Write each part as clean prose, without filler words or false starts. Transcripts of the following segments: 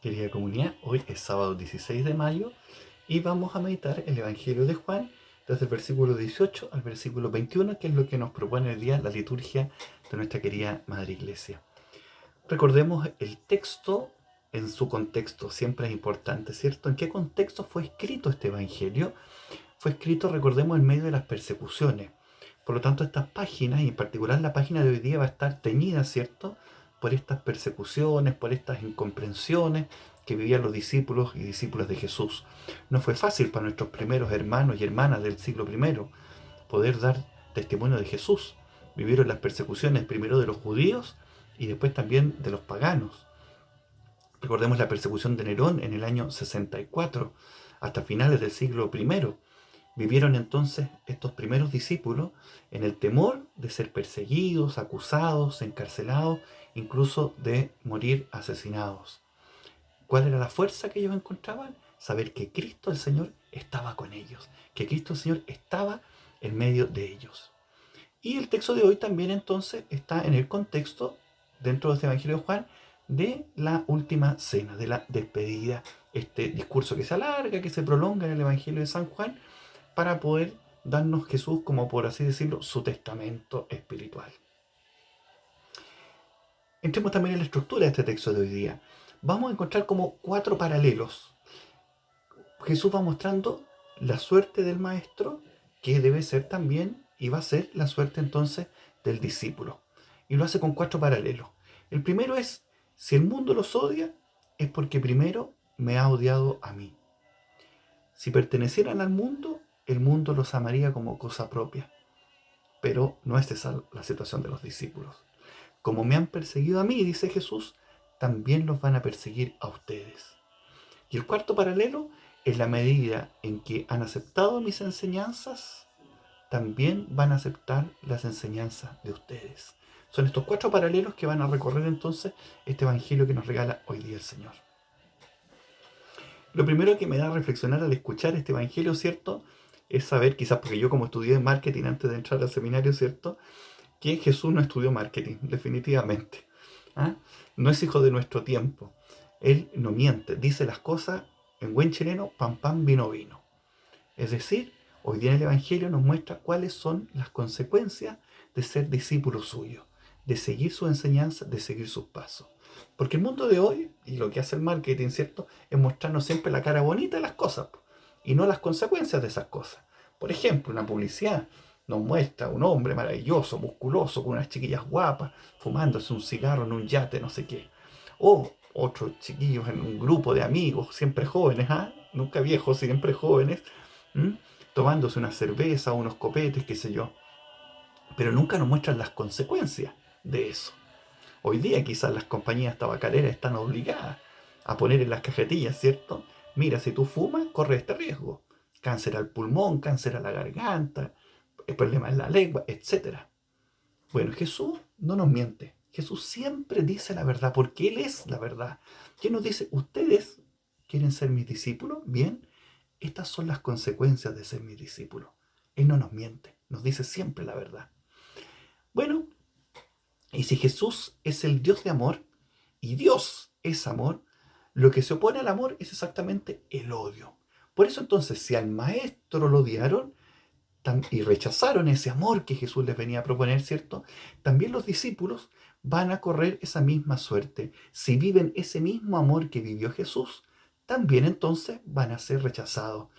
Querida comunidad, hoy es sábado 16 de mayo y vamos a meditar el Evangelio de Juan desde el versículo 18 al versículo 21, que es lo que nos propone hoy día la liturgia de nuestra querida Madre Iglesia. Recordemos el texto en su contexto, siempre es importante, ¿cierto? ¿En qué contexto fue escrito este Evangelio? Fue escrito, recordemos, en medio de las persecuciones. Por lo tanto, estas páginas, y en particular la página de hoy día, va a estar teñida, ¿cierto?, por estas persecuciones, por estas incomprensiones que vivían los discípulos y discípulas de Jesús. No fue fácil para nuestros primeros hermanos y hermanas del siglo I poder dar testimonio de Jesús. Vivieron las persecuciones primero de los judíos y después también de los paganos. Recordemos la persecución de Nerón en el año 64, hasta finales del siglo I. Vivieron entonces estos primeros discípulos en el temor de ser perseguidos, acusados, encarcelados, incluso de morir asesinados. ¿Cuál era la fuerza que ellos encontraban? Saber que Cristo el Señor estaba con ellos, que Cristo el Señor estaba en medio de ellos. Y el texto de hoy también entonces está en el contexto, dentro de este Evangelio de Juan, de la última cena, de la despedida, este discurso que se alarga, que se prolonga en el Evangelio de San Juan, para poder darnos Jesús, como por así decirlo, su testamento espiritual. Entremos también en la estructura de este texto de hoy día. Vamos a encontrar como 4 paralelos. Jesús va mostrando la suerte del maestro, que debe ser también, y va a ser la suerte entonces del discípulo. Y lo hace con 4 paralelos. El primero es, si el mundo los odia, es porque primero me ha odiado a mí. Si pertenecieran al mundo, el mundo los amaría como cosa propia. Pero no es esa la situación de los discípulos. Como me han perseguido a mí, dice Jesús, también los van a perseguir a ustedes. Y el cuarto paralelo es la medida en que han aceptado mis enseñanzas, también van a aceptar las enseñanzas de ustedes. Son estos 4 paralelos que van a recorrer entonces este evangelio que nos regala hoy día el Señor. Lo primero que me da a reflexionar al escuchar este evangelio, ¿cierto?, es saber, quizás porque yo como estudié marketing antes de entrar al seminario, ¿cierto?, que Jesús no estudió marketing, definitivamente. ¿Ah? No es hijo de nuestro tiempo. Él no miente, dice las cosas en buen chileno, pan pan, vino vino. Es decir, hoy día en el Evangelio nos muestra cuáles son las consecuencias de ser discípulo suyo, de seguir su enseñanza, de seguir sus pasos. Porque el mundo de hoy, y lo que hace el marketing, ¿cierto?, es mostrarnos siempre la cara bonita de las cosas y no las consecuencias de esas cosas. Por ejemplo, una publicidad nos muestra un hombre maravilloso, musculoso, con unas chiquillas guapas, fumándose un cigarro en un yate, no sé qué. O otros chiquillos en un grupo de amigos, siempre jóvenes, nunca viejos, siempre jóvenes, ¿m? Tomándose una cerveza, unos copetes, qué sé yo. Pero nunca nos muestran las consecuencias de eso. Hoy día quizás las compañías tabacaleras están obligadas a poner en las cajetillas, ¿cierto? Mira, si tú fumas, corre este riesgo. Cáncer al pulmón, cáncer a la garganta, problemas en la lengua, etc. Bueno, Jesús no nos miente. Jesús siempre dice la verdad, porque Él es la verdad. ¿Qué nos dice? ¿Ustedes quieren ser mis discípulos? Bien, estas son las consecuencias de ser mis discípulos. Él no nos miente, nos dice siempre la verdad. Bueno, y si Jesús es el Dios de amor, y Dios es amor, lo que se opone al amor es exactamente el odio. Por eso entonces, si al maestro lo odiaron y rechazaron ese amor que Jesús les venía a proponer, ¿cierto?, también los discípulos van a correr esa misma suerte. Si viven ese mismo amor que vivió Jesús, también entonces van a ser rechazados.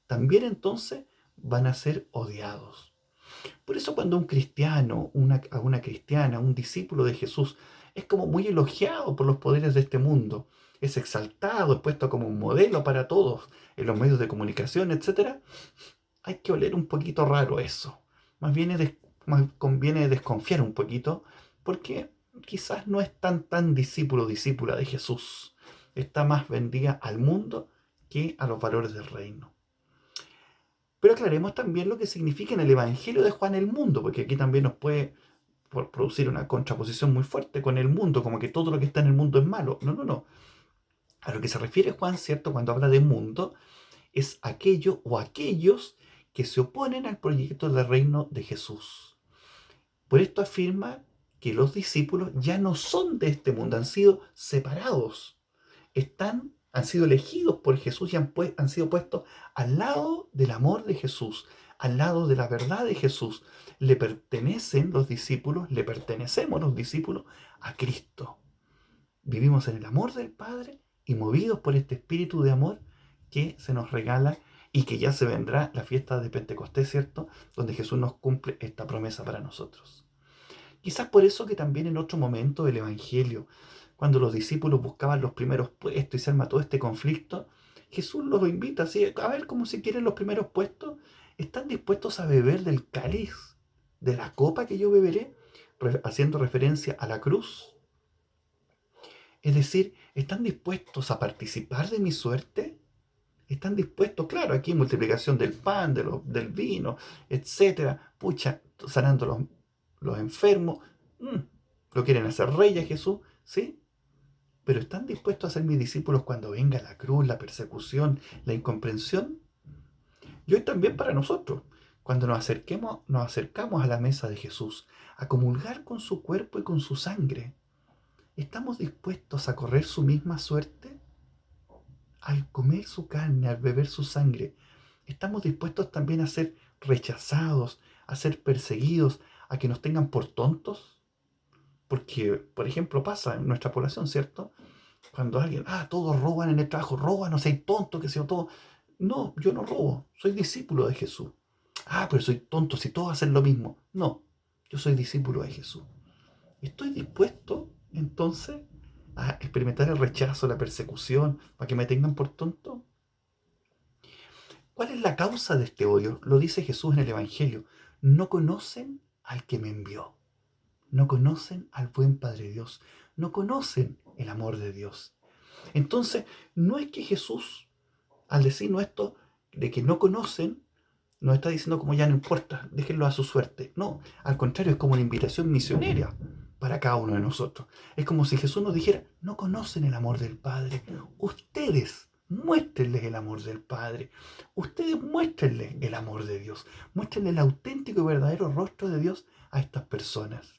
También entonces van a ser odiados. Por eso cuando un cristiano, una cristiana, un discípulo de Jesús, es como muy elogiado por los poderes de este mundo, es exaltado, es puesto como un modelo para todos en los medios de comunicación, etc., hay que oler un poquito raro eso. Más conviene desconfiar un poquito, porque quizás no es tan discípulo o discípula de Jesús. Está más vendida al mundo que a los valores del reino. Pero aclaremos también lo que significa en el Evangelio de Juan el mundo, porque aquí también nos puede producir una contraposición muy fuerte con el mundo, como que todo lo que está en el mundo es malo. No. A lo que se refiere Juan, ¿cierto?, cuando habla de mundo, es aquello o aquellos que se oponen al proyecto del reino de Jesús. Por esto afirma que los discípulos ya no son de este mundo, han sido separados. han sido elegidos por Jesús y han sido puestos al lado del amor de Jesús, al lado de la verdad de Jesús. Le pertenecen los discípulos, le pertenecemos los discípulos a Cristo. Vivimos en el amor del Padre y movidos por este espíritu de amor que se nos regala y que ya se vendrá la fiesta de Pentecostés, ¿cierto? Donde Jesús nos cumple esta promesa para nosotros. Quizás por eso que también en otro momento del Evangelio, cuando los discípulos buscaban los primeros puestos y se arma todo este conflicto, Jesús los invita así, a ver cómo si quieren los primeros puestos, ¿están dispuestos a beber del cáliz, de la copa que yo beberé? Haciendo referencia a la cruz. Es decir, ¿están dispuestos a participar de mi suerte? ¿Están dispuestos? Claro, aquí multiplicación del pan, del vino, etcétera. Pucha, sanando los enfermos. Lo quieren hacer rey a Jesús, ¿sí? Pero ¿están dispuestos a ser mis discípulos cuando venga la cruz, la persecución, la incomprensión? Y hoy también para nosotros, cuando nos acercamos a la mesa de Jesús, a comulgar con su cuerpo y con su sangre, ¿estamos dispuestos a correr su misma suerte? Al comer su carne, al beber su sangre, ¿estamos dispuestos también a ser rechazados, a ser perseguidos, a que nos tengan por tontos? Porque, por ejemplo, pasa en nuestra población, ¿cierto? Cuando alguien, todos roban en el trabajo, roban, no sé, tonto, que sea todo. No, yo no robo, soy discípulo de Jesús. Pero soy tonto si todos hacen lo mismo. No, yo soy discípulo de Jesús. ¿Estoy dispuesto, entonces, a experimentar el rechazo, la persecución, para que me tengan por tonto? ¿Cuál es la causa de este odio? Lo dice Jesús en el Evangelio. No conocen al que me envió. No conocen al buen Padre Dios. No conocen el amor de Dios. Entonces, no es que Jesús, al decirnos esto de que no conocen, nos está diciendo como ya no importa, déjenlo a su suerte. No, al contrario, es como una invitación misionera para cada uno de nosotros. Es como si Jesús nos dijera, no conocen el amor del Padre. Ustedes muéstrenles el amor del Padre. Ustedes muéstrenles el amor de Dios. Muéstrenle el auténtico y verdadero rostro de Dios a estas personas.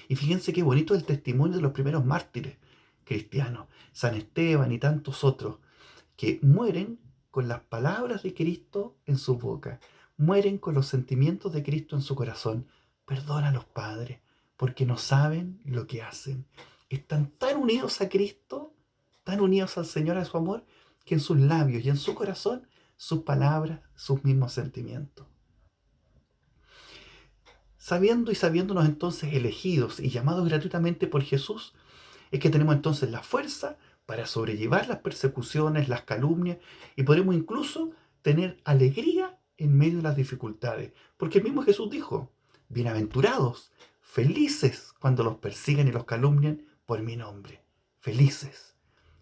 Y fíjense qué bonito el testimonio de los primeros mártires cristianos, San Esteban y tantos otros, que mueren con las palabras de Cristo en su boca, mueren con los sentimientos de Cristo en su corazón. Perdónalos, Padre, porque no saben lo que hacen. Están tan unidos a Cristo, tan unidos al Señor, a su amor, que en sus labios y en su corazón, sus palabras, sus mismos sentimientos. Sabiéndonos entonces elegidos y llamados gratuitamente por Jesús, es que tenemos entonces la fuerza para sobrellevar las persecuciones, las calumnias, y podemos incluso tener alegría en medio de las dificultades. Porque el mismo Jesús dijo, bienaventurados, felices cuando los persigan y los calumnian por mi nombre. Felices.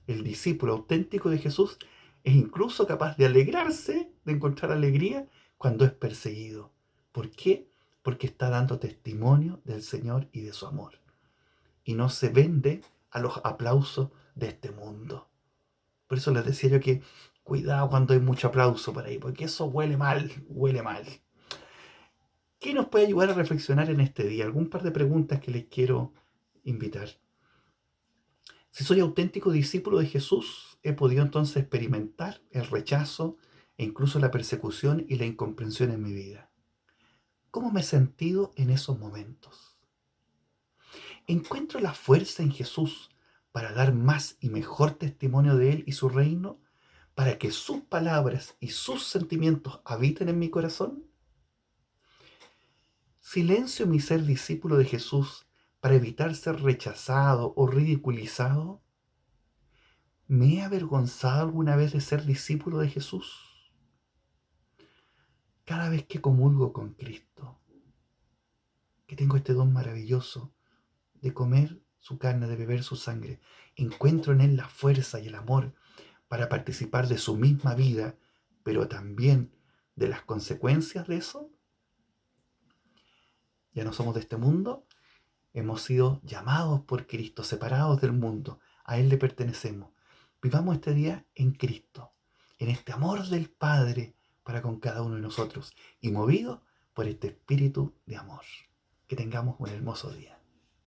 El discípulo auténtico de Jesús es incluso capaz de alegrarse, de encontrar alegría cuando es perseguido. ¿Por qué? Porque está dando testimonio del Señor y de su amor. Y no se vende a los aplausos de este mundo. Por eso les decía yo que cuidado cuando hay mucho aplauso por ahí, porque eso huele mal, huele mal. ¿Qué nos puede ayudar a reflexionar en este día? Algún par de preguntas que les quiero invitar. Si soy auténtico discípulo de Jesús, he podido entonces experimentar el rechazo e incluso la persecución y la incomprensión en mi vida. ¿Cómo me he sentido en esos momentos? ¿Encuentro la fuerza en Jesús para dar más y mejor testimonio de Él y su reino? ¿Para que sus palabras y sus sentimientos habiten en mi corazón? ¿Silencio mi ser discípulo de Jesús para evitar ser rechazado o ridiculizado? ¿Me he avergonzado alguna vez de ser discípulo de Jesús? Cada vez que comulgo con Cristo, que tengo este don maravilloso de comer su carne, de beber su sangre, encuentro en Él la fuerza y el amor para participar de su misma vida, pero también de las consecuencias de eso. Ya no somos de este mundo, hemos sido llamados por Cristo, separados del mundo, a Él le pertenecemos. Vivamos este día en Cristo, en este amor del Padre para con cada uno de nosotros y movidos por este espíritu de amor. Que tengamos un hermoso día.